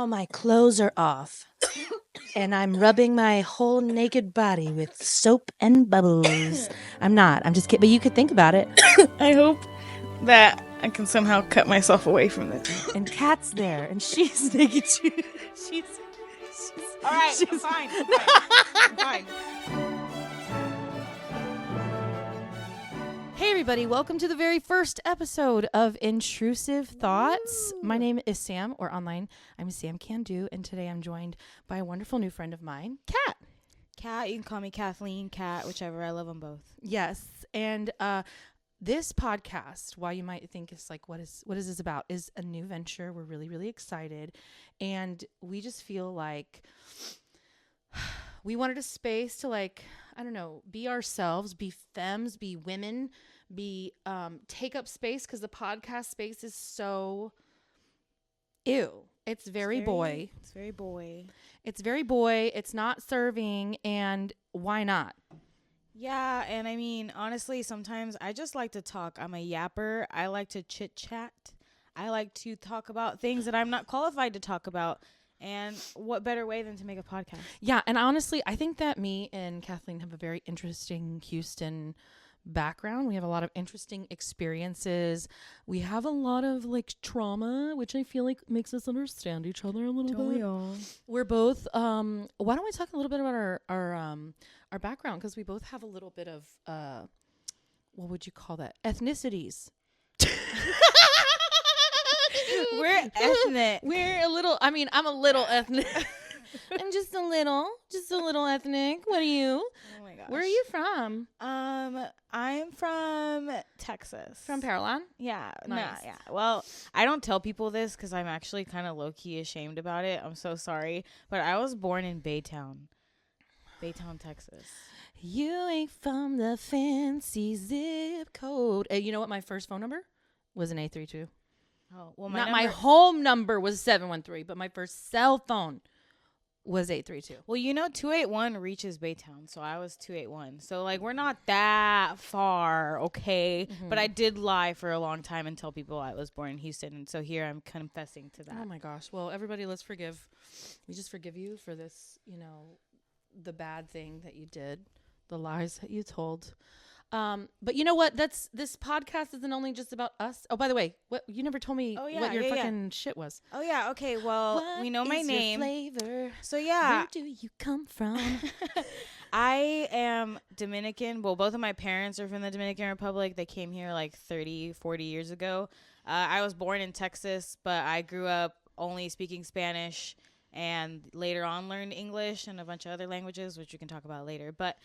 now my clothes are off. And I'm rubbing my whole naked body with soap and bubbles. I'm not. I'm just kidding. But you could think about it. I hope that I can somehow cut myself away from this. And Kat's there, and she's naked too. She's All right, she's, I'm fine. I'm fine. Hey everybody, welcome to the very first episode of Intrusive THOTS. My name is Sam, or online, I'm Sam Can Do, and today I'm joined by a wonderful new friend of mine, Kat. Kat, you can call me Kathleen, Kat, whichever. I love them both. Yes, and this podcast, while you might think it's like, what is this about, is a new venture. We're really, really excited, and we just feel like we wanted a space to, like, I don't know, be ourselves, be femmes, be women, be take up space, because the podcast space is so ew. It's very boy. It's very boy. It's very boy. It's not serving, and why not? Yeah, and I mean, honestly, sometimes I just like to talk. I'm a yapper. I like to chit chat. I like to talk about things that I'm not qualified to talk about. And what better way than to make a podcast? Yeah, and honestly, I think that me and Kathleen have a very interesting Houston background. We have a lot of interesting experiences. We have a lot of like trauma, which I feel like makes us understand each other a little Don't bit. we all? We're both why don't we talk a little bit about our background, because we both have a little bit of what would you call that? Ethnicities. We're ethnic. We're a little, I mean, I'm a little ethnic. I'm just a little ethnic. What are you? Oh my gosh. Where are you from? I'm from Texas. From Parolan? Yeah. Nice. Yeah. Well, I don't tell people this because I'm actually kind of low-key ashamed about it. I'm so sorry. But I was born in Baytown, Texas. You ain't from the fancy zip code. You know what? My first phone number was an 832. Oh, well, My home number was 713, but my first cell phone was 832. Well, you know, 281 reaches Baytown, so I was 281. So, like, we're not that far, okay? Mm-hmm. But I did lie for a long time and tell people I was born in Houston, and so here I'm confessing to that. Oh, my gosh. Well, everybody, we just forgive you for this, you know, the bad thing that you did, the lies that you told. But you know what? This podcast isn't only just about us. Oh, by the way, what you never told me what your fucking shit was. Oh yeah, okay. Well, What we know my is name. Your flavor? So yeah, Where do you come from? I am Dominican. Well, both of my parents are from the Dominican Republic. They came here like 30, 40 years ago. I was born in Texas, but I grew up only speaking Spanish and later on learned English and a bunch of other languages, which we can talk about later. But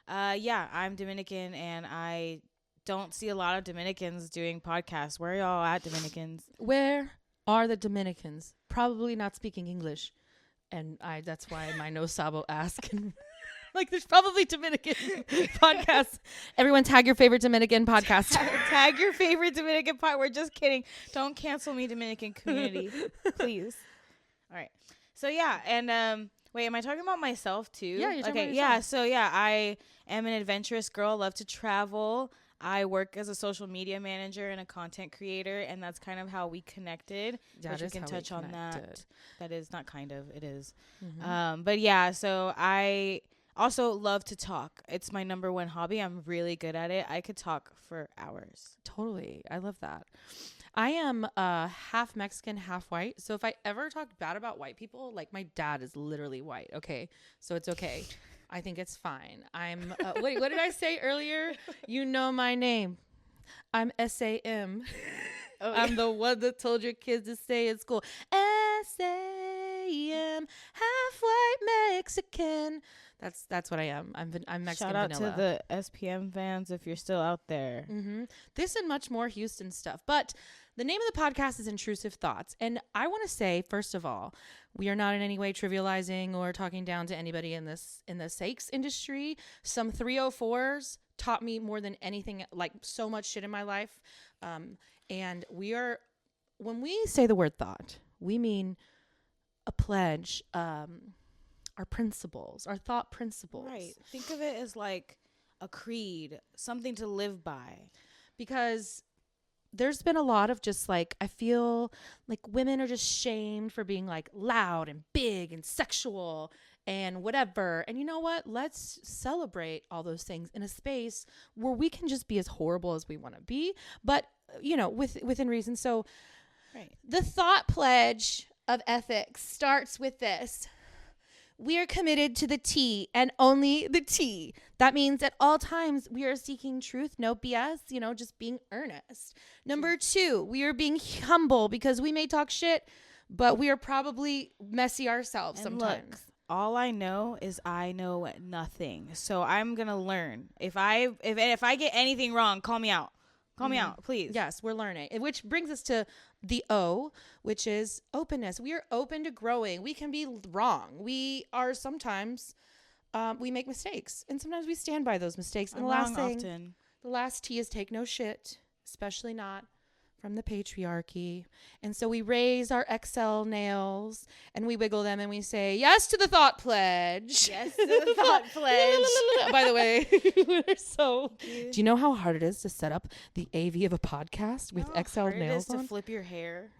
yeah, I'm Dominican, and I don't see a lot of Dominicans doing podcasts. Where are y'all at, Dominicans? Where are the Dominicans? Probably not speaking English. And that's why my no sabo ask. Like, there's probably Dominican podcasts. Everyone tag your favorite Dominican podcast. Tag your favorite Dominican pod. We're just kidding. Don't cancel me, Dominican community. Please. All right. So, yeah, and wait, am I talking about myself too? Yeah, you're talking about yourself. Yeah, so yeah, I am an adventurous girl, love to travel. I work as a social media manager and a content creator, and that's kind of how we connected. That which we is can how we touch on that. connected. That is not kind of, it is. Mm-hmm. But yeah, so I also love to talk. It's my number one hobby. I'm really good at it. I could talk for hours. Totally. I love that. I am half Mexican, half white. So if I ever talk bad about white people, like, my dad is literally white. Okay. So it's okay. I think it's fine. I'm, wait, what did I say earlier? You know my name. I'm SAM. Oh, I'm the one that told your kids to stay in school. SAM, half white Mexican. That's what I am. I'm Mexican Shout out vanilla. to the SPM fans if you're still out there. Mm-hmm. This and much more Houston stuff. But the name of the podcast is Intrusive THOTS. And I want to say, first of all, we are not in any way trivializing or talking down to anybody in the sakes industry. Some 304s taught me more than anything, like so much shit in my life. And when we say the word thought, we mean a pledge, our principles, our thought principles. Right. Think of it as like a creed, something to live by. Because there's been a lot of just like, I feel like women are just shamed for being like loud and big and sexual and whatever. And you know what? Let's celebrate all those things in a space where we can just be as horrible as we want to be, but within reason. So Right. the thought pledge of ethics starts with this. We are committed to the T and only the T. That means at all times we are seeking truth, no BS, just being earnest. Number 2, we are being humble because we may talk shit, but we are probably messy ourselves And sometimes. look, all I know is I know nothing. So I'm going to learn. If I get anything wrong, call me out. Call me out, please. Yes, we're learning. Which brings us to the O, which is openness. We are open to growing. We can be wrong. We are sometimes, we make mistakes. And sometimes we stand by those mistakes. And I'm the last wrong thing, often. the last T is take no shit, especially not from the patriarchy. And so we raise our XL nails and we wiggle them and we say, yes to the thought pledge. Yes to the thought pledge. By the way, we're so... Do you know how hard it is to set up the AV of a podcast with XL nails it is on? to flip your hair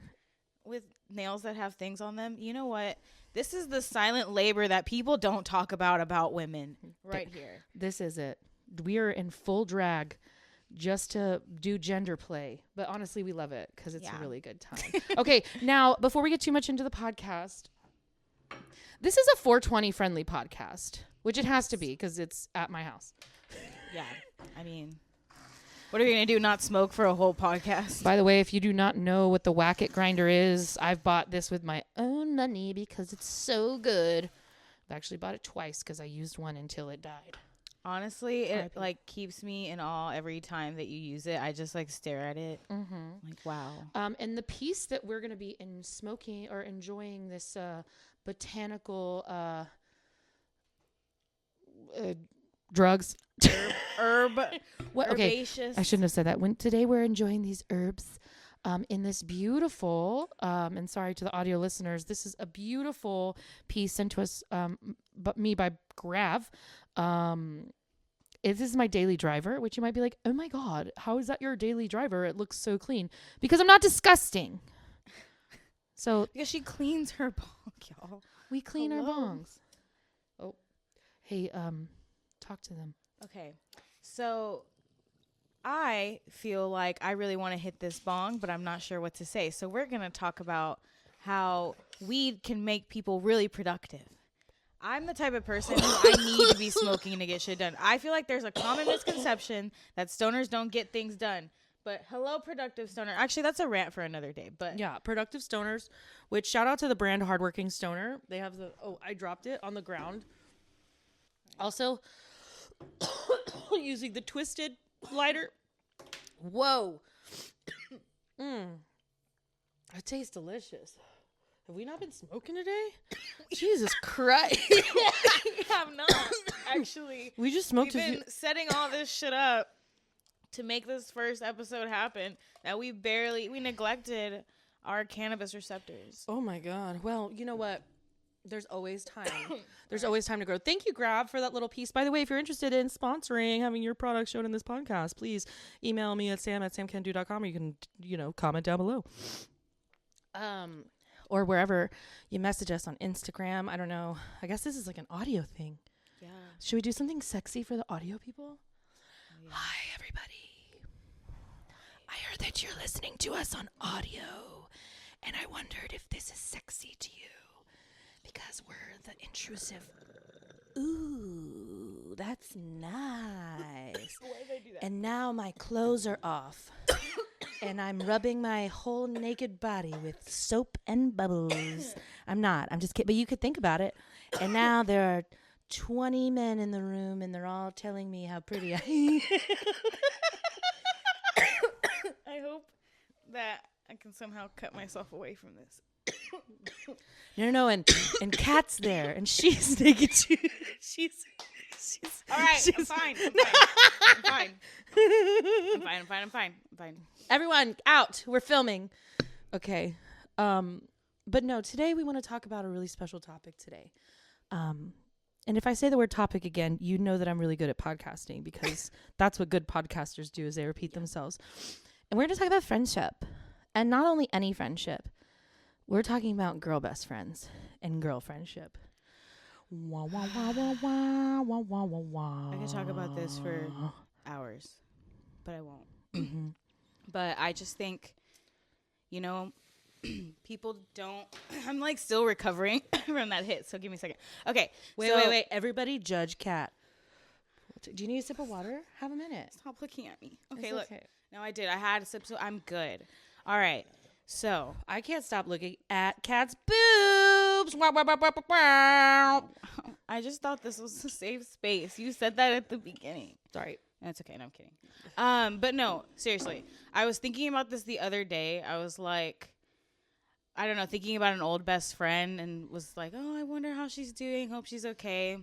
with nails that have things on them. You know what? This is the silent labor that people don't talk about women right here. This is it. We are in full drag just to do gender play. But honestly, we love it because it's a really good time. Okay, now, before we get too much into the podcast, this is a 420 friendly podcast, which it has to be because it's at my house. Yeah. I mean, what are we going to do? Not smoke for a whole podcast? By the way, if you do not know what the Whack It grinder is, I've bought this with my own money because it's so good. I've actually bought it twice because I used one until it died. Honestly, it like keeps me in awe every time that you use it. I just like stare at it. Like, wow. And the piece that we're going to be in smoking or enjoying this botanical drugs. Herb. What? Okay, Herbaceous. I shouldn't have said that. Today we're enjoying these herbs in this beautiful, and sorry to the audio listeners, this is a beautiful piece sent to us by Grav. This is my daily driver, which you might be like, oh my God, how is that your daily driver? It looks so clean. Because I'm not disgusting. So because she cleans her bong, y'all. we clean our bongs. Oh, hey, talk to them. Okay, so I feel like I really want to hit this bong, but I'm not sure what to say. So we're going to talk about how weed can make people really productive. I'm the type of person who I need to be smoking to get shit done. I feel like there's a common misconception that stoners don't get things done. But hello, productive stoner. Actually, that's a rant for another day. But yeah, productive stoners, which shout out to the brand Hardworking Stoner. They have I dropped it on the ground. Also, using the twisted lighter. Whoa. It tastes delicious. Have we not been smoking today? Jesus Christ. we have not, actually. We just smoked We've been setting all this shit up to make this first episode happen that we neglected our cannabis receptors. Oh my God. Well, you know what? There's always time. There's always time to grow. Thank you, Grab, for that little piece. By the way, if you're interested in sponsoring, having your product shown in this podcast, please email me at sam@samcando.com, or you can, comment down below. Or wherever you message us on Instagram. I don't know. I guess this is like an audio thing. Yeah. Should we do something sexy for the audio people? Yeah. Hi, everybody. I heard that you're listening to us on audio, and I wondered if this is sexy to you because we're the intrusive. Ooh, that's nice. Why did I do that? And now my clothes are off. And I'm rubbing my whole naked body with soap and bubbles. I'm not. I'm just kidding. But you could think about it. And now there are 20 men in the room, and they're all telling me how pretty I am. I hope that I can somehow cut myself away from this. No. And Kat's there, and she's naked too. She's all right. I'm fine. I'm fine. Everyone out. We're filming. Okay. But no, today we want to talk about a really special topic today. And if I say the word topic again, you know that I'm really good at podcasting because that's what good podcasters do is they repeat themselves. And we're going to talk about friendship. And not only any friendship. We're talking about girl best friends and girl friendship. Wah, wah, wah, wah, wah, wah, wah, wah, wah. I could talk about this for hours, but I won't. Mm-hmm. But I just think, you know, people don't. I'm like still recovering from that hit, so give me a second. Okay, Wait. Everybody judge Kat. Do you need a sip of water? Have a minute. Stop looking at me. Okay, It's look. okay. No, I did. I had a sip, so I'm good. All right. So I can't stop looking at Kat's boobs. Wow, wow, wow, wow, wow. I just thought this was a safe space. You said that at the beginning. Sorry. That's okay. No, I'm kidding. But no, seriously. I was thinking about this the other day. I was like, I don't know, thinking about an old best friend and was like, oh, I wonder how she's doing. Hope she's okay.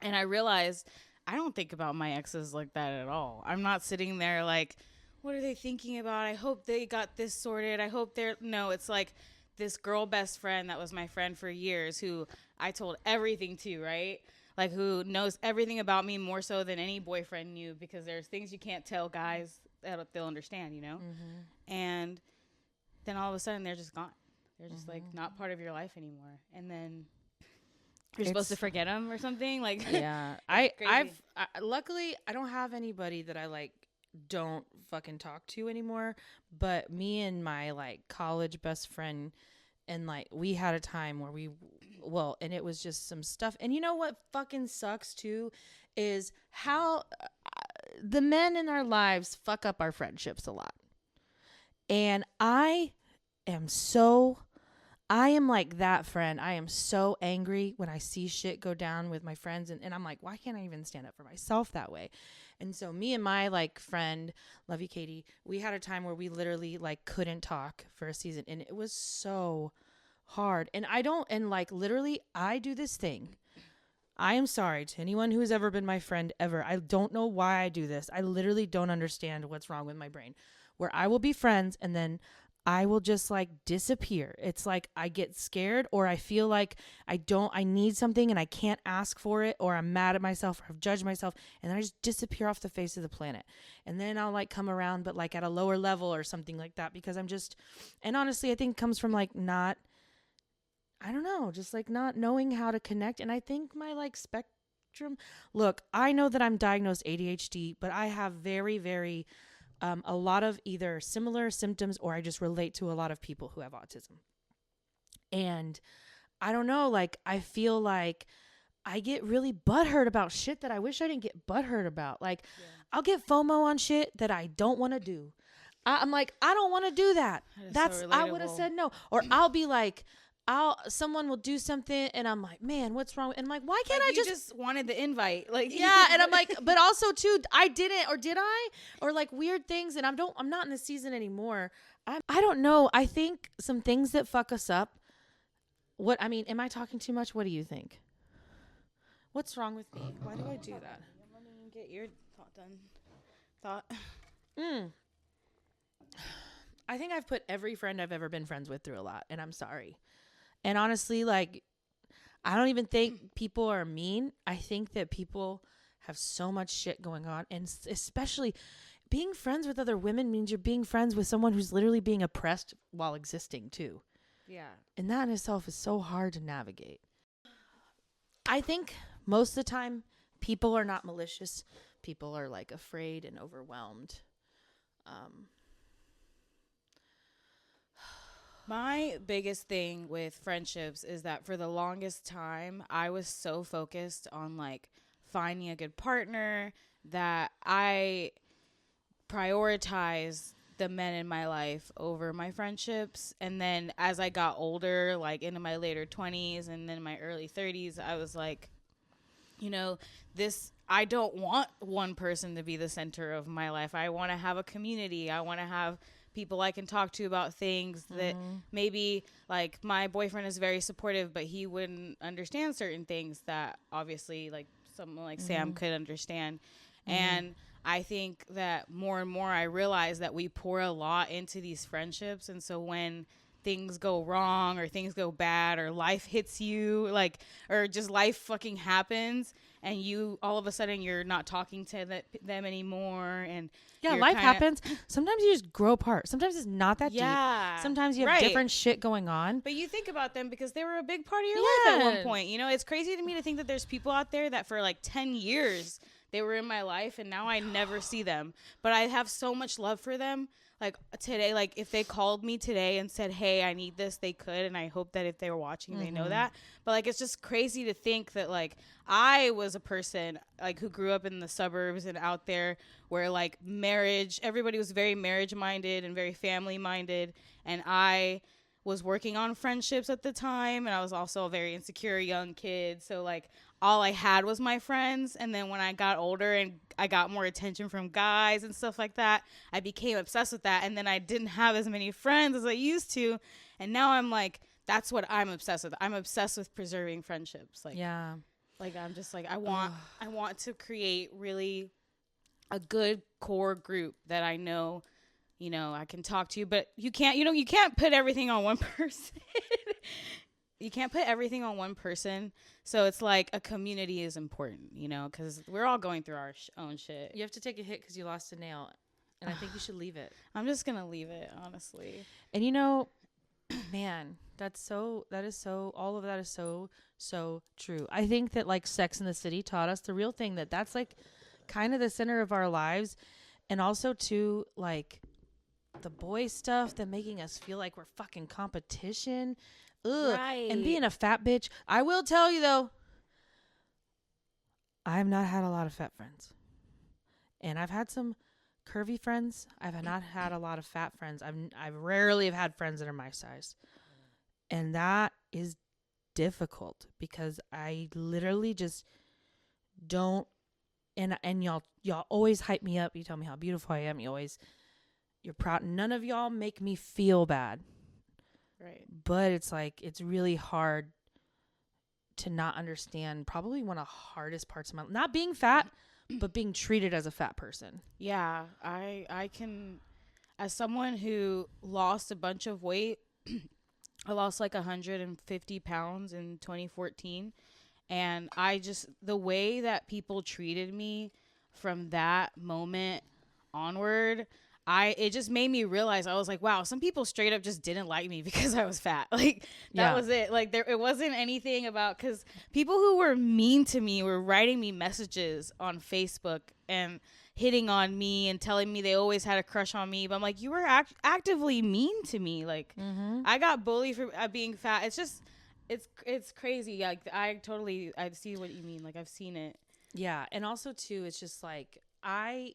And I realized I don't think about my exes like that at all. I'm not sitting there like, what are they thinking about? I hope they got this sorted. I hope they're... No, it's like this girl best friend that was my friend for years who I told everything to, right? Like who knows everything about me more so than any boyfriend knew, because there's things you can't tell guys that they'll understand, you know? Mm-hmm. And then all of a sudden they're just gone. They're just like not part of your life anymore. And then you're supposed to forget them or something. Like, yeah, luckily I don't have anybody that I like don't fucking talk to anymore. But me and my like college best friend, and like we had a time where and it was just some stuff. And you know what fucking sucks too is how the men in our lives fuck up our friendships a lot. And I am like that friend. I am so angry when I see shit go down with my friends. And I'm like, why can't I even stand up for myself that way? And so me and my like friend, love you, Katie, we had a time where we literally like couldn't talk for a season. And it was so hard. And literally I do this thing. I am sorry to anyone who has ever been my friend ever. I don't know why I do this. I literally don't understand what's wrong with my brain, where I will be friends and then I will just like disappear. It's like I get scared, or I feel like I need something and I can't ask for it, or I'm mad at myself, or I've judged myself, and then I just disappear off the face of the planet. And then I'll like come around, but like at a lower level or something like that, because and honestly, I think it comes from like just like not knowing how to connect. And I think my like spectrum, look, I know that I'm diagnosed ADHD, but I have very, very, a lot of either similar symptoms, or I just relate to a lot of people who have autism. And I don't know, like, I feel like I get really butthurt about shit that I wish I didn't get butthurt about. Like, yeah. I'll get FOMO on shit that I don't want to do. I'm like, I don't want to do that. I would have said no. Or I'll be like, someone will do something and I'm like, man, what's wrong? And I'm like, why can't like I just wanted the invite? Like, yeah. And I'm like, but also too, I didn't, or did I? Or like weird things. And I'm not in the season anymore. I don't know. I think some things that fuck us up. Am I talking too much? What do you think? What's wrong with me? Why do I do that? Let me get your thought. I think I've put every friend I've ever been friends with through a lot, and I'm sorry. And honestly, like, I don't even think people are mean. I think that people have so much shit going on. And especially being friends with other women means you're being friends with someone who's literally being oppressed while existing too. Yeah. And that in itself is so hard to navigate. I think most of the time people are not malicious. People are like afraid and overwhelmed. My biggest thing with friendships is that for the longest time, I was so focused on like finding a good partner that I prioritized the men in my life over my friendships. And then as I got older, like into my later 20s and then my early 30s, I was like, I don't want one person to be the center of my life. I want to have a community. I want to have people I can talk to about things that maybe, like, my boyfriend is very supportive, but he wouldn't understand certain things that obviously like someone like Sam could understand. And I think that more and more I realize that we pour a lot into these friendships, and so when things go wrong or things go bad or life hits you, like, or just life fucking happens and you all of a sudden you're not talking to them anymore, and life happens. Sometimes you just grow apart. Sometimes it's not that deep. Sometimes you have different shit going on. But you think about them because they were a big part of your life at one point. You know, it's crazy to me to think that there's people out there that for like 10 years they were in my life and now I never see them. But I have so much love for them. Like today, like if they called me today and said, hey, I need this, they could. And I hope that if they were watching, they know that. But like, it's just crazy to think that like I was a person like who grew up in the suburbs and out there where like marriage, everybody was very marriage minded and very family minded. And I was working on friendships at the time. And I was also a very insecure young kid. So like all I had was my friends. And then when I got older and I got more attention from guys and stuff like that, I became obsessed with that. And then I didn't have as many friends as I used to. And now I'm like, that's what I'm obsessed with. I'm obsessed with preserving friendships. Like, like I'm just like, I want to create really a good core group that I know, you know, I can talk to, but you can't put everything on one person. You can't put everything on one person. So it's like a community is important, you know, because we're all going through our own shit. You have to take a hit because you lost a nail. And I think you should leave it. I'm just going to leave it, honestly. And, you know, man, all of that is so true. I think that like Sex and the City taught us the real thing, that's like kind of the center of our lives. And also too, like the boy stuff that making us feel like we're fucking competition. Ugh. Right. And being a fat bitch. I will tell you though, I have not had a lot of fat friends. And I've had some curvy friends. I've not had a lot of fat friends. I rarely have had friends that are my size. And that is difficult because I literally just don't, and y'all always hype me up. You tell me how beautiful I am. You're proud. None of y'all make me feel bad. Right. But it's like, it's really hard to not understand probably one of the hardest parts of my life. Not being fat, but being treated as a fat person. Yeah. I can, as someone who lost a bunch of weight, I lost like 150 pounds in 2014. And the way that people treated me from that moment onward, it just made me realize, I was like, wow, some people straight up just didn't like me because I was fat. Like that was it. Like it wasn't anything about, cause people who were mean to me were writing me messages on Facebook and hitting on me and telling me they always had a crush on me. But I'm like, you were actively mean to me. Like I got bullied for being fat. It's just, it's crazy. Like I see what you mean. Like I've seen it. Yeah. And also too, it's just like, I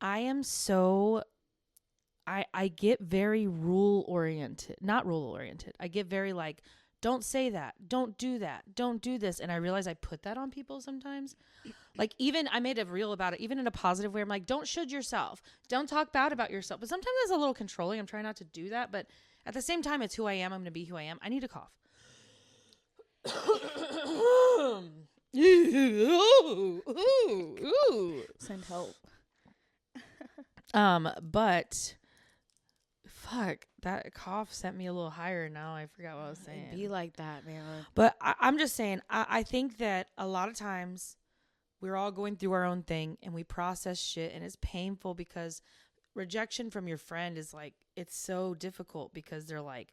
am so, I get very not rule oriented. I get very like, don't say that. Don't do that. Don't do this. And I realize I put that on people sometimes. Like even I made a reel about it, even in a positive way. I'm like, don't should yourself. Don't talk bad about yourself. But sometimes it's a little controlling. I'm trying not to do that. But at the same time, it's who I am. I'm going to be who I am. I need to cough. Send help. But fuck, that cough sent me a little higher. Now I forgot what I was saying. It'd be like that, man. But I'm just saying, I think that a lot of times we're all going through our own thing and we process shit and it's painful because rejection from your friend is like, it's so difficult because they're like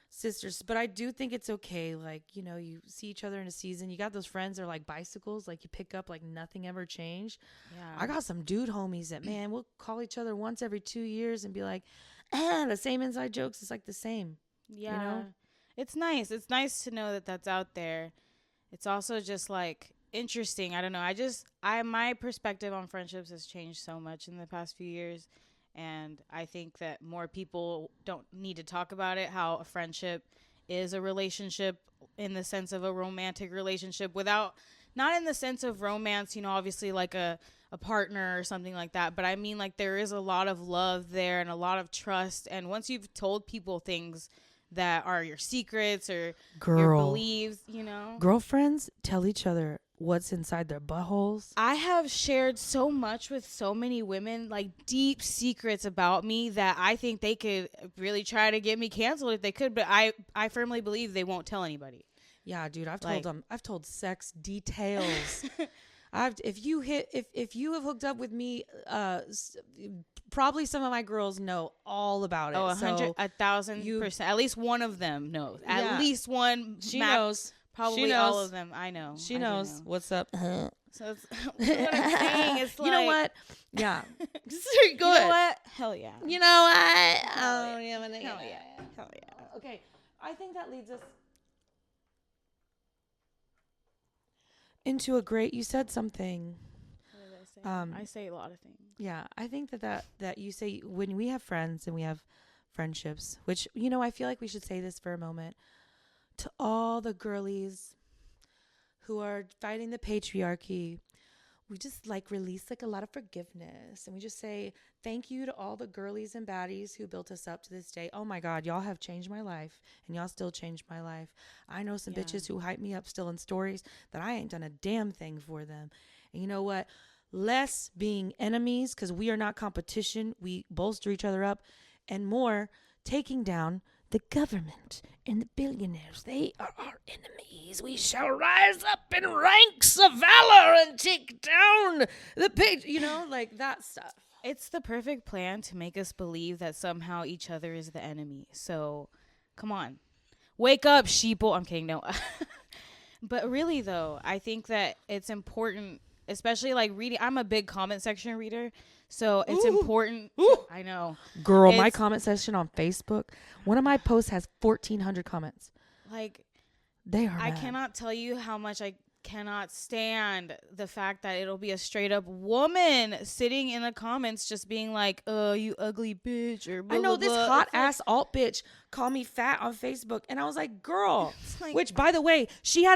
sisters. But I do think it's okay. Like, you know, you see each other in a season. You got those friends that are like bicycles, like you pick up like nothing ever changed. Yeah. I got some dude homies that, man, we'll call each other once every 2 years and be like, the same inside jokes. It's like the same. Yeah. You know? It's nice. It's nice to know that that's out there. It's also just like interesting. I don't know. My perspective on friendships has changed so much in the past few years. And I think that more people don't need to talk about it, how a friendship is a relationship in the sense of a romantic relationship not in the sense of romance, you know, obviously like a partner or something like that. But I mean, like there is a lot of love there and a lot of trust. And once you've told people things that are your secrets or your beliefs, you know. Girlfriends tell each other what's inside their buttholes. I have shared so much with so many women, like deep secrets about me that I think they could really try to get me canceled if they could, but I firmly believe they won't tell anybody. Yeah, dude, I've told them. I've told sex details. If you have hooked up with me, probably some of my girls know all about it. 1,000%. At least one of them knows. At least one. She knows. Probably she knows. all of them. I know. She knows. Know. What's up? So it's, what I'm saying is like, you know what? Yeah. Good. You know what? Hell yeah. You know what? Hell yeah. Hell yeah. Hell yeah. Okay. I think that leads us into a great, you said something. What did I say? I say a lot of things. Yeah. I think that you say when we have friends and we have friendships, which, you know, I feel like we should say this for a moment to all the girlies who are fighting the patriarchy. We just like release like a lot of forgiveness, and we just say thank you to all the girlies and baddies who built us up to this day. Oh my God, y'all have changed my life, and y'all still changed my life. I know some bitches who hype me up still in stories that I ain't done a damn thing for them. And you know what? Less being enemies, because we are not competition. We bolster each other up, and more taking down the government and the billionaires. They are our enemies. We shall rise up in ranks of valor and take down the page. You know, like that stuff. It's the perfect plan to make us believe that somehow each other is the enemy. So, come on. Wake up, sheeple. I'm kidding, no. But really, though, I think that it's important, especially like reading. I'm a big comment section reader. So it's important. I know. Girl, my comment section on Facebook, one of my posts has 1,400 comments. Like, they are I mad. cannot tell you how much I cannot stand the fact that it'll be a straight up woman sitting in the comments just being like, you ugly bitch, or blah, I know blah, this blah. hot It's ass alt bitch called me fat on Facebook, and I was like, girl, like, which by the way, she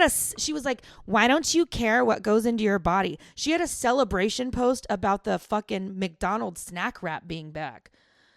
was like, why don't you care what goes into your body? She had a celebration post about the fucking McDonald's snack wrap being back.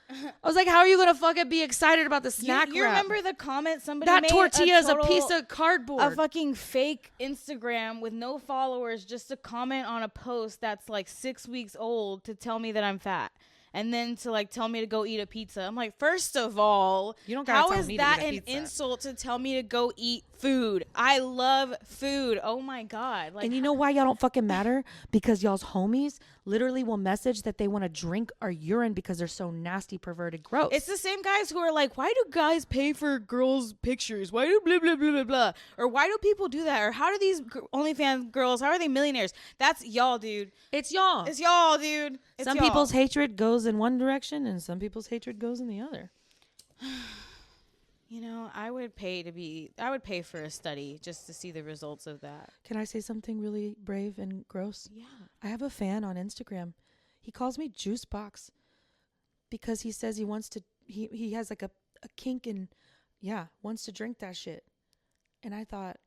I was like, how are you gonna fucking be excited about the snack wrap? You remember the comment somebody that made? Tortilla is a piece of cardboard. A fucking fake Instagram with no followers just to comment on a post that's like 6 weeks old to tell me that I'm fat. And then to like tell me to go eat a pizza. I'm like, first of all, you don't gotta how tell is me that to eat a an pizza. insult to tell me to go eat food? I love food. Oh my God. Like, and you know why y'all don't fucking matter? Because y'all's homies literally will message that they want to drink our urine because they're so nasty, perverted, gross. it's the same guys who are like, why do guys pay for girls' pictures? Why do blah, blah, blah, blah, blah? Or why do people do that? Or how do these OnlyFans girls, how are they millionaires? That's y'all, dude. It's y'all. It's y'all, dude. It's some y'all. people's hatred goes in one direction and some people's hatred goes in the other. You know, I would pay for a study just to see the results of that. Can I say something really brave and gross? Yeah. I have a fan on Instagram. He calls me Juice Box because he says he wants to, he has like a kink and wants to drink that shit. And I thought,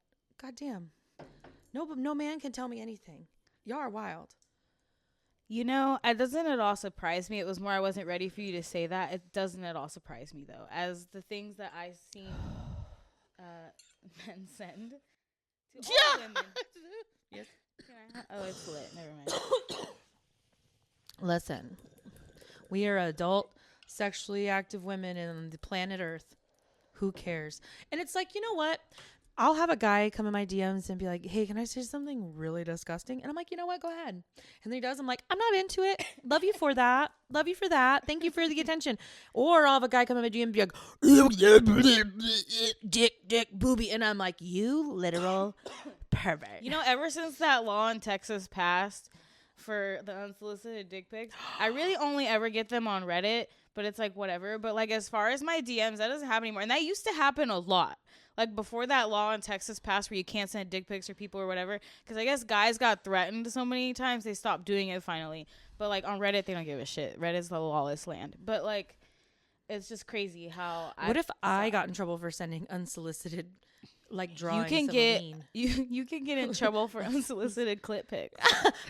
God damn, no man can tell me anything. Y'all are wild. You know, it doesn't at all surprise me. It was more I wasn't ready for you to say that. It doesn't at all surprise me, though, as the things that I've seen men send to all women. Yes. Oh, it's lit. Never mind. Listen, we are adult, sexually active women in the planet Earth. Who cares? And it's like, you know what? I'll have a guy come in my DMs and be like, hey, can I say something really disgusting? And I'm like, you know what? Go ahead. And then he does. I'm like, I'm not into it. Love you for that. Love you for that. Thank you for the attention. Or I'll have a guy come in my DM and be like, dick, booby. And I'm like, you literal pervert. You know, ever since that law in Texas passed for the unsolicited dick pics, I really only ever get them on Reddit, but it's like whatever. But like as far as my DMs, that doesn't happen anymore. And that used to happen a lot. Like before that law in Texas passed where you can't send dick pics or people or whatever. Because I guess guys got threatened so many times they stopped doing it finally. But like on Reddit, they don't give a shit. Reddit's the lawless land. But like, it's just crazy how. What if I got in trouble for sending unsolicited like You drawings can of get a ween. you can get in trouble for unsolicited clip pics.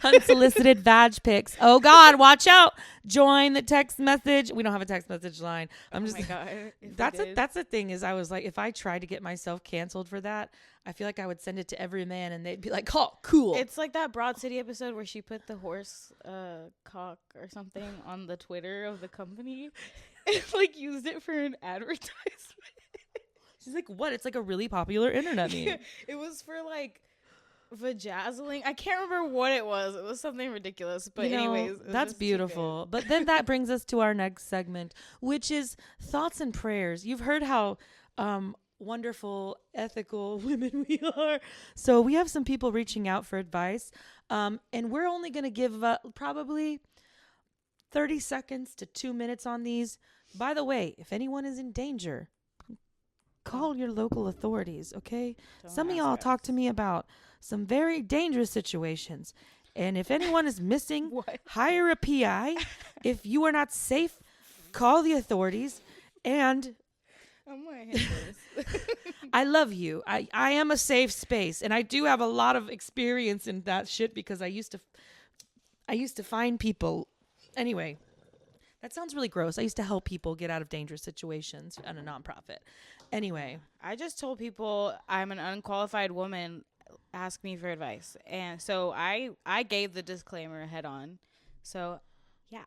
Unsolicited vag pics. Oh God, watch out! Join the text message. We don't have a text message line. I'm Oh just. my god. If we That's did. that's the thing is I was like, if I tried to get myself canceled for that, I feel like I would send it to every man and they'd be like, oh, cool. It's like that Broad City episode where she put the horse cock or something on the Twitter of the company and like used it for an advertisement. She's like, what? It's like a really popular internet meme. It was for like vajazzling. I can't remember what it was. It was something ridiculous. But anyways, it was that's just too beautiful. But then that brings us to our next segment, which is thoughts and prayers. You've heard how wonderful, ethical women we are. So we have some people reaching out for advice. And we're only going to give probably 30 seconds to 2 minutes on these. By the way, if anyone is in danger, call your local authorities, okay? Don't Some of ask y'all us. talk to me about some very dangerous situations. And if anyone is missing, What? hire a PI. If you are not safe, call the authorities. And I'm gonna hit this. I love you. I am a safe space. And I do have a lot of experience in that shit because I used to find people. Anyway, that sounds really gross. I used to help people get out of dangerous situations at a nonprofit. Anyway, I just told people I'm an unqualified woman. Ask me for advice, and so I gave the disclaimer head on. So, yeah.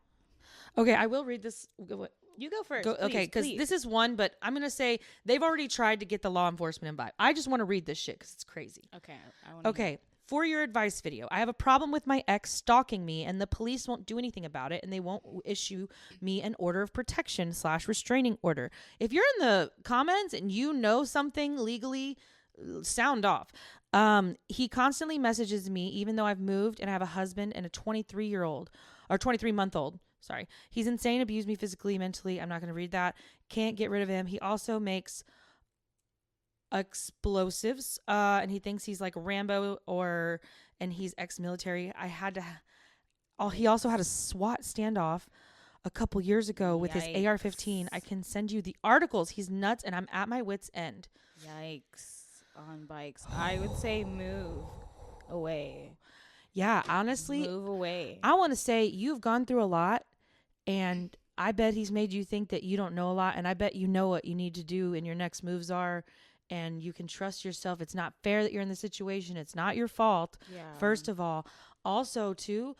okay, I will read this. You go first. Okay, because this is one, but I'm going to say they've already tried to get the law enforcement involved. I just want to read this shit because it's crazy. Okay. Okay, for your advice video, I have a problem with my ex stalking me and the police won't do anything about it and they won't issue me an order of protection / restraining order. If you're in the comments and you know something legally, sound off. He constantly messages me even though I've moved and I have a husband and a 23-month-old. Sorry. He's insane, abused me physically, mentally. I'm not going to read that. Can't get rid of him. He also makes explosives and he thinks he's like Rambo and he's ex-military. He also had a SWAT standoff a couple years ago with his AR-15. I can send you the articles. He's nuts and I'm at my wit's end. Yikes. On bikes. I would say move away. Yeah, honestly, Move away. I want to say you've gone through a lot and I bet he's made you think that you don't know a lot and I bet you know what you need to do and your next moves are and you can trust yourself. It's not fair that you're in the situation. It's not your fault. Yeah. First of all. Also, too,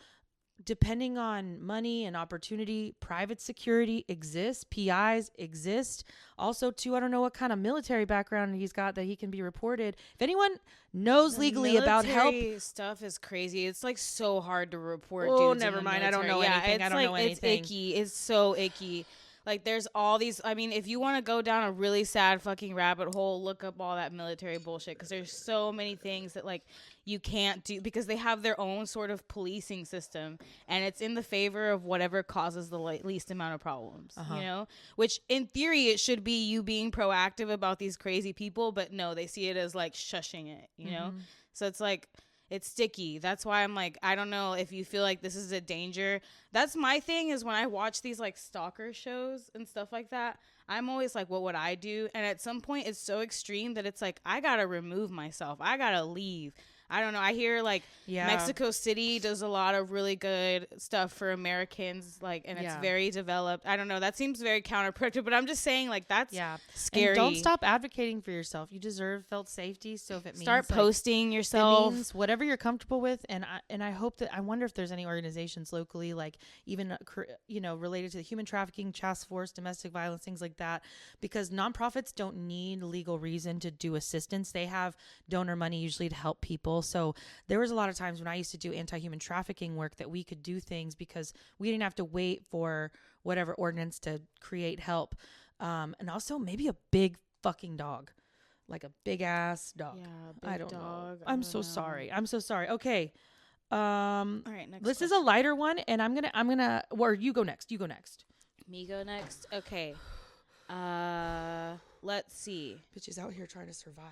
depending on money and opportunity, private security exists. PIs exist. Also, too, I don't know what kind of military background he's got that he can be reported. If anyone knows legally about help, stuff is crazy. It's like so hard to report. Oh, dudes in never the mind. I don't military. know anything. I don't know anything. It's icky. It's so icky. Like there's all these. I mean, if you want to go down a really sad fucking rabbit hole, look up all that military bullshit because there's so many things that like you can't do because they have their own sort of policing system and it's in the favor of whatever causes the least amount of problems. You know, which in theory it should be you being proactive about these crazy people, but no, they see it as like shushing it. You know, so it's like. It's sticky. That's why I'm like, I don't know if you feel like this is a danger. That's my thing is when I watch these like stalker shows and stuff like that, I'm always like, what would I do? And at some point it's so extreme that it's like, I got to remove myself. I got to leave. I don't know. I hear like Mexico City does a lot of really good stuff for Americans, like, and it's very developed. I don't know. That seems very counterproductive, but I'm just saying, like, that's scary. And don't stop advocating for yourself. You deserve felt safety. So if it means start posting yourself, it means whatever you're comfortable with. And I hope that I wonder if there's any organizations locally, like even related to the human trafficking task force, domestic violence, things like that, because nonprofits don't need legal reason to do assistance. They have donor money usually to help people. So there was a lot of times when I used to do anti-human trafficking work that we could do things because we didn't have to wait for whatever ordinance to create help. And also maybe a big fucking dog, like a big ass dog. Yeah, I don't know. I'm so sorry. Okay. All right. Next. This is a lighter one and I'm gonna, or you go next. Me go next. Okay. Let's see. Bitches out here trying to survive.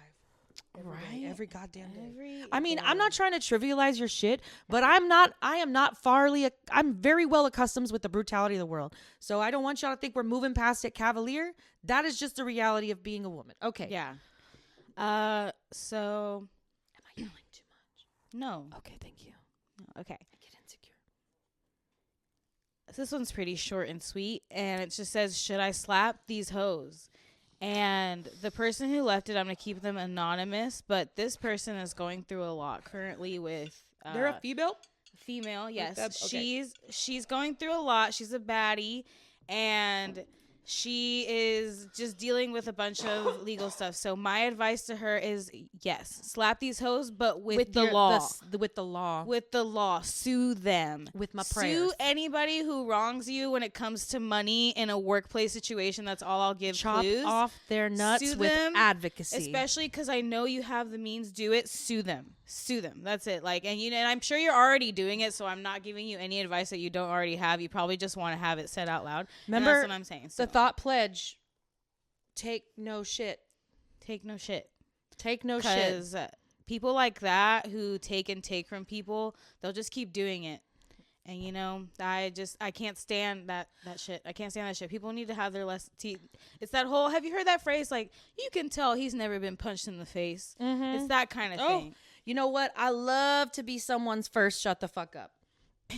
Every goddamn day. I'm not trying to trivialize your shit, but I'm very well accustomed with the brutality of the world. So I don't want y'all to think we're moving past it cavalier. That is just the reality of being a woman. Okay. Yeah. So Am I yelling too much? no. Okay, thank you. Okay. I get insecure. This one's pretty short and sweet, and it just says, "Should I slap these hoes?" And the person who left it, I'm gonna keep them anonymous, but this person is going through a lot currently with. They're a female. Female, yes. Okay. She's going through a lot. She's a baddie, and she is just dealing with a bunch of legal stuff. So my advice to her is, yes, slap these hoes, but with the law. With the law. With the law, sue them. With my Sue prayers. anybody who wrongs you when it comes to money in a workplace situation. That's all I'll give. Chop clues. off their nuts Sue with them, advocacy. especially because I know you have the means. Do it. Sue them. Sue them. That's it. Like, and and I'm sure you're already doing it. So I'm not giving you any advice that you don't already have. You probably just want to have it said out loud. Remember, and that's what I'm saying. So the thought pledge. Take no shit. take no shit. Take no shit. Because people like that who take from people, they'll just keep doing it. And I can't stand that shit. I can't stand that shit. People need to have their less teeth. It's that whole, have you heard that phrase? Like, you can tell he's never been punched in the face. Mm-hmm. It's that kind of thing. You know what? I love to be someone's first shut the fuck up.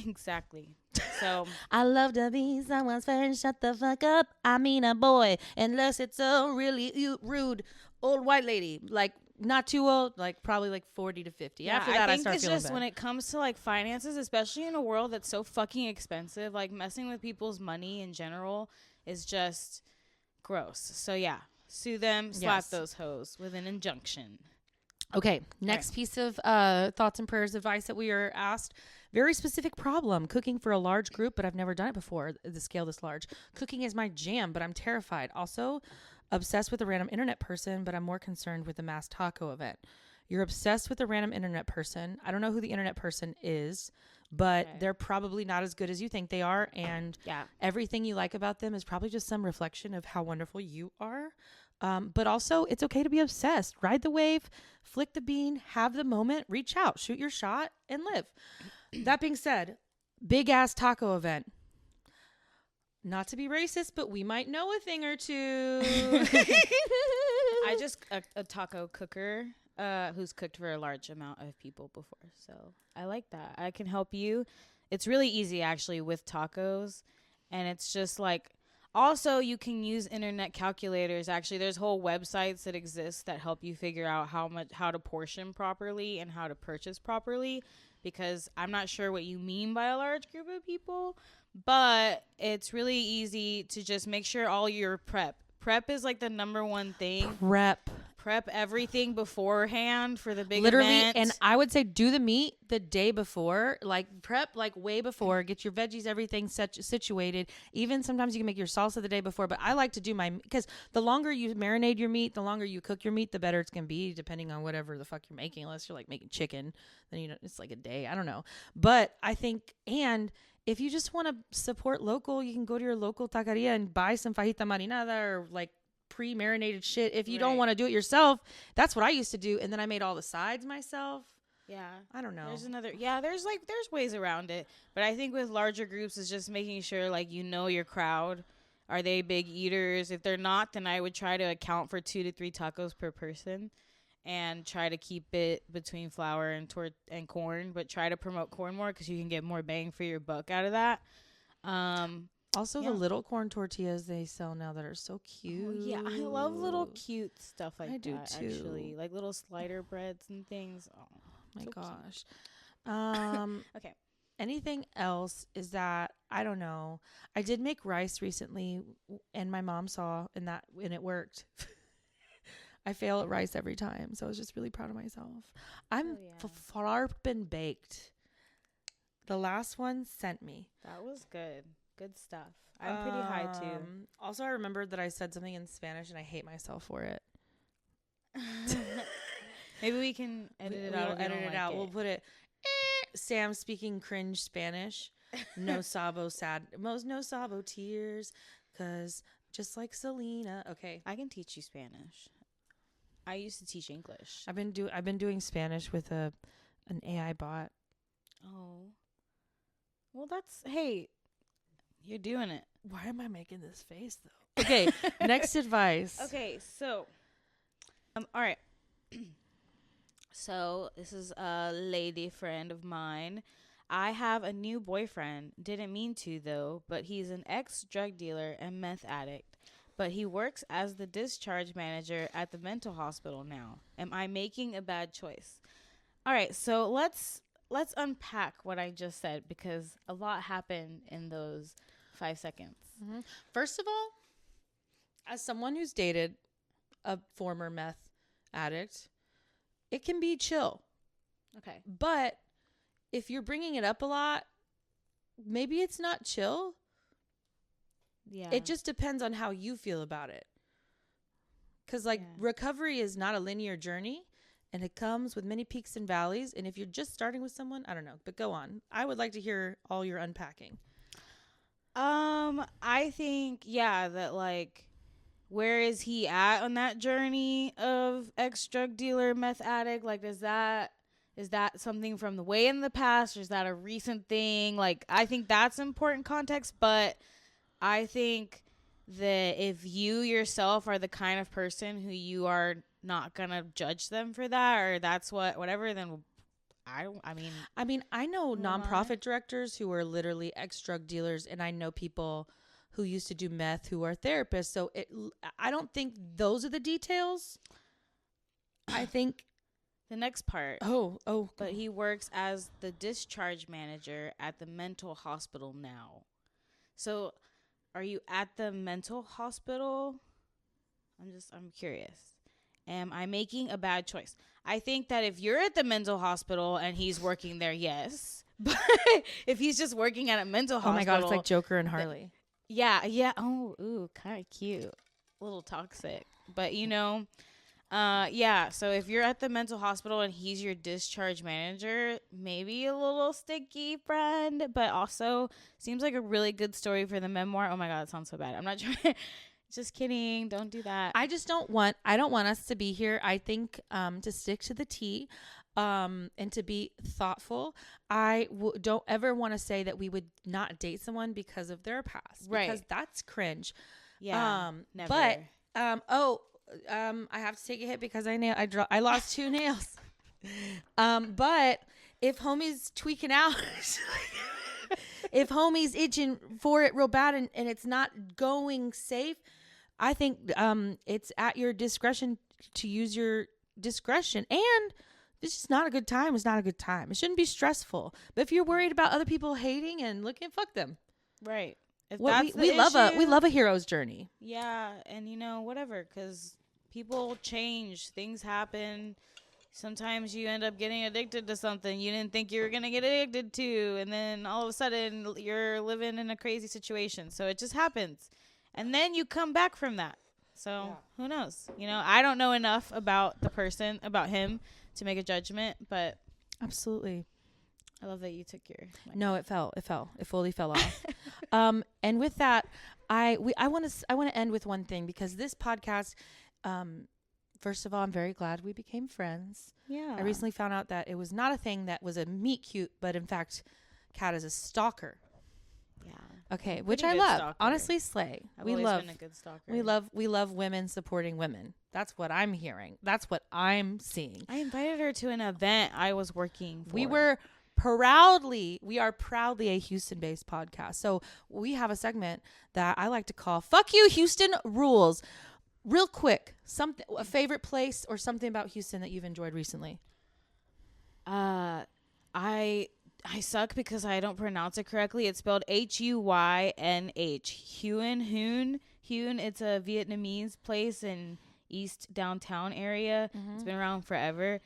Exactly. So I love to be someone's first shut the fuck up. I mean a boy, unless it's a really rude old white lady, like not too old, like probably like 40 to 50. yeah, After that, I think start it's feeling just bad. when it comes to like finances, especially in a world that's so fucking expensive, like messing with people's money in general is just gross. So yeah, sue them, slap Yes. those hoes with an injunction. Okay, next piece of thoughts and prayers advice that we are asked. Very specific problem. Cooking for a large group, but I've never done it before. The scale this large. Cooking is my jam, but I'm terrified. Also, obsessed with a random internet person, but I'm more concerned with the mass taco event. You're obsessed with a random internet person. I don't know who the internet person is, but they're probably not as good as you think they are. And everything you like about them is probably just some reflection of how wonderful you are. But also, it's okay to be obsessed. Ride the wave, flick the bean, have the moment, reach out, shoot your shot, and live. That being said, big ass taco event. Not to be racist, but we might know a thing or two. I just a taco cooker who's cooked for a large amount of people before. So I like that. I can help you. It's really easy actually with tacos. And it's just like, also you can use internet calculators. Actually, there's whole websites that exist that help you figure out how to portion properly and how to purchase properly, because I'm not sure what you mean by a large group of people, but it's really easy to just make sure all your prep is like the number one thing. Prep everything beforehand for the big event. And I would say do the meat the day before, like prep like way before, get your veggies, everything situated. Even sometimes you can make your salsa the day before, but I like to do because the longer you marinate your meat, the longer you cook your meat, the better it's going to be, depending on whatever the fuck you're making. Unless you're like making chicken, then it's like a day. I don't know. But I think, and if you just want to support local, you can go to your local taqueria and buy some fajita marinada or like pre-marinated shit. If you don't want to do it yourself, that's what I used to do, and then I made all the sides myself. Yeah, I don't know. There's ways around it, but I think with larger groups is just making sure like your crowd. Are they big eaters? If they're not, then I would try to account for 2 to 3 tacos per person and try to keep it between flour and corn, but try to promote corn more because you can get more bang for your buck out of that. Also, the little corn tortillas they sell now that are so cute. Oh, yeah, I love little cute stuff like that. I do too. Actually, like little slider breads and things. Oh my gosh. Okay. Anything else is that, I don't know. I did make rice recently, and my mom saw, and it worked. I fail at rice every time, so I was just really proud of myself. I'm flarpin' baked. The last one sent me. That was good. Good stuff. I'm pretty high too. Also, I remembered that I said something in Spanish and I hate myself for it. Maybe we can edit it out. We'll edit it out. We'll put it. Sam speaking cringe Spanish. No sabo tears. Cause just like Selena. Okay. I can teach you Spanish. I used to teach English. I've been doing Spanish with an AI bot. Oh. Well, hey. You're doing it. Why am I making this face though? Okay, next advice. Okay, so all right. So this is a lady friend of mine. I have a new boyfriend. Didn't mean to though, but he's an ex-drug dealer and meth addict. But he works as the discharge manager at the mental hospital now. Am I making a bad choice? All right, so let's unpack what I just said because a lot happened in those 5 seconds. First of all, as someone who's dated a former meth addict, it can be chill. Okay. But if you're bringing it up a lot, maybe it's not chill. Yeah. It just depends on how you feel about it. Because, like, recovery is not a linear journey, and it comes with many peaks and valleys. And if you're just starting with someone, I don't know. But go on. I would like to hear all your unpacking. I think, that, like, where is he at on that journey of ex-drug dealer, meth addict? Like, is that something from the way in the past, or is that a recent thing? Like, I think that's important context, but I think that if you yourself are the kind of person who you are not gonna judge them for that, or that's whatever, then I know nonprofit directors who are literally ex-drug dealers, and I know people who used to do meth who are therapists. So I don't think those are the details. I think the next part. But he works as the discharge manager at the mental hospital now. So, are you at the mental hospital? I'm curious. Am I making a bad choice? I think that if you're at the mental hospital and he's working there, yes. But if he's just working at a mental hospital. Oh my God, it's like Joker and Harley. Yeah. Oh, ooh, kind of cute. A little toxic. But, so if you're at the mental hospital and he's your discharge manager, maybe a little sticky, friend, but also seems like a really good story for the memoir. Oh my God, it sounds so bad. I'm not trying. Just kidding. Don't do that. I don't want us to be here. I think to stick to the T and to be thoughtful. I don't ever want to say that we would not date someone because of their past. Right. Because that's cringe. Yeah. Never. But, I have to take a hit because I lost 2 nails. But if homie's tweaking out, if homie's itching for it real bad and it's not going safe, I think it's at your discretion to use your discretion. And this is not a good time. It's not a good time. It shouldn't be stressful. But if you're worried about other people hating and looking, fuck them. Right. If we love a hero's journey. Yeah, and whatever, because people change, things happen. Sometimes you end up getting addicted to something you didn't think you were gonna get addicted to, and then all of a sudden you're living in a crazy situation. So it just happens, and then you come back from that. So Who knows? I don't know enough about the person, about him, to make a judgment, but absolutely. I love that you took your mic. No, it fell. It fully fell off. And with that, I want to end with one thing, because this podcast, first of all, I'm very glad we became friends. Yeah. I recently found out that it was not a thing that was a meet cute, but in fact, Kat is a stalker. Yeah. Okay, which I love. Stalker. Honestly, slay. I've always been a good stalker. We love women supporting women. That's what I'm hearing. That's what I'm seeing. I invited her to an event I was working for. We are proudly a Houston-based podcast. So we have a segment that I like to call "Fuck You, Houston Rules." Real quick, a favorite place or something about Houston that you've enjoyed recently? I suck because I don't pronounce it correctly. It's spelled Huynh. Huyen. It's a Vietnamese place in East downtown area. Mm-hmm. It's been around forever.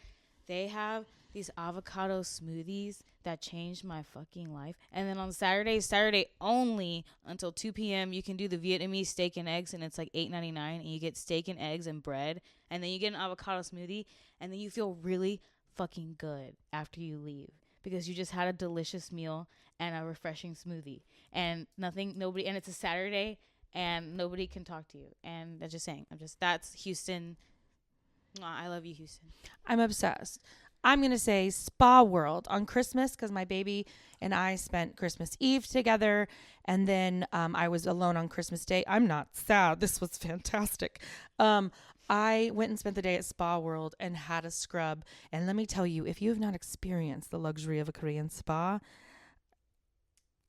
They have these avocado smoothies that changed my fucking life. And then on Saturday only until 2 p.m., you can do the Vietnamese steak and eggs, and it's like $8.99, and you get steak and eggs and bread, and then you get an avocado smoothie, and then you feel really fucking good after you leave, because you just had a delicious meal and a refreshing smoothie, and nobody, and it's a Saturday, and nobody can talk to you. And I'm just saying, that's Houston. I love you, Houston. I'm obsessed. I'm going to say Spa World on Christmas, because my baby and I spent Christmas Eve together, and then I was alone on Christmas Day. I'm not sad. This was fantastic. I went and spent the day at Spa World and had a scrub. And let me tell you, if you have not experienced the luxury of a Korean spa,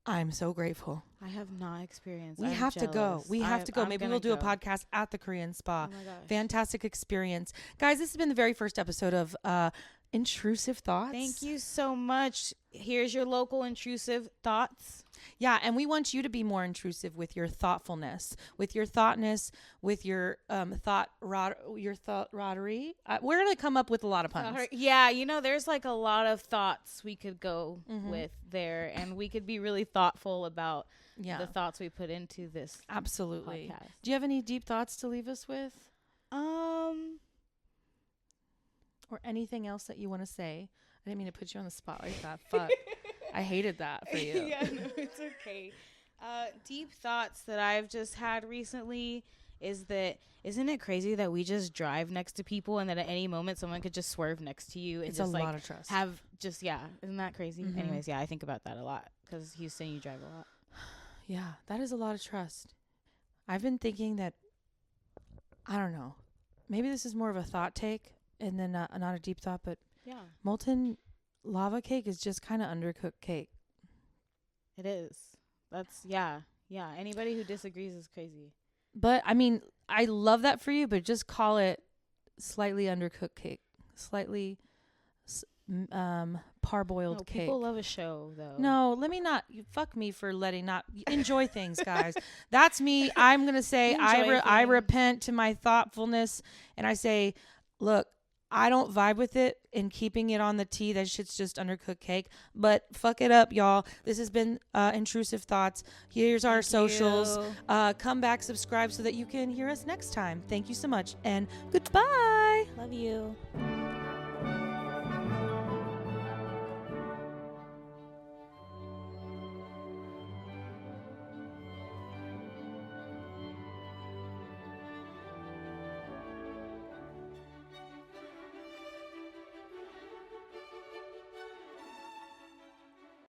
I'm so grateful. I have not experienced. We I'm have to go. jealous. We have to go. I'm Maybe gonna we'll do a go. podcast at the Korean spa. Oh my gosh. Fantastic experience. Guys, this has been the very first episode of Intrusive Thoughts. Thank you so much. Here's your local intrusive thoughts. Yeah, and we want you to be more intrusive with your thoughtfulness, with your thoughtness, with your thought-roddery. We're going to come up with a lot of puns. Yeah, there's like a lot of thoughts we could go with there, and we could be really thoughtful about the thoughts we put into this. Absolutely. Podcast. Do you have any deep thoughts to leave us with? Or anything else that you want to say? I didn't mean to put you on the spot like that. Fuck. I hated that for you. Yeah, no, it's okay. Deep thoughts that I've just had recently is that, isn't it crazy that we just drive next to people and that at any moment someone could just swerve next to you and It's just a lot of trust. Isn't that crazy? Mhm. Anyways, yeah, I think about that a lot because Houston, you drive a lot. Yeah, that is a lot of trust. I've been thinking that, I don't know, maybe this is more of a thought take and then not a deep thought, but Yeah, molten lava cake is just kind of undercooked cake. it is. That's, yeah. Anybody who disagrees is crazy. But, I mean, I love that for you, but just call it slightly undercooked cake. Slightly parboiled No, cake. people love a show, though. No, let me not. Fuck me for letting not enjoy things, guys. That's me. I'm going to say I repent to my thoughtfulness, and I say, look, I don't vibe with it in keeping it on the T. That shit's just undercooked cake. But fuck it up, y'all. This has been Intrusive Thoughts. Here's our socials. Come back, subscribe so that you can hear us next time. Thank you so much, and goodbye. Love you.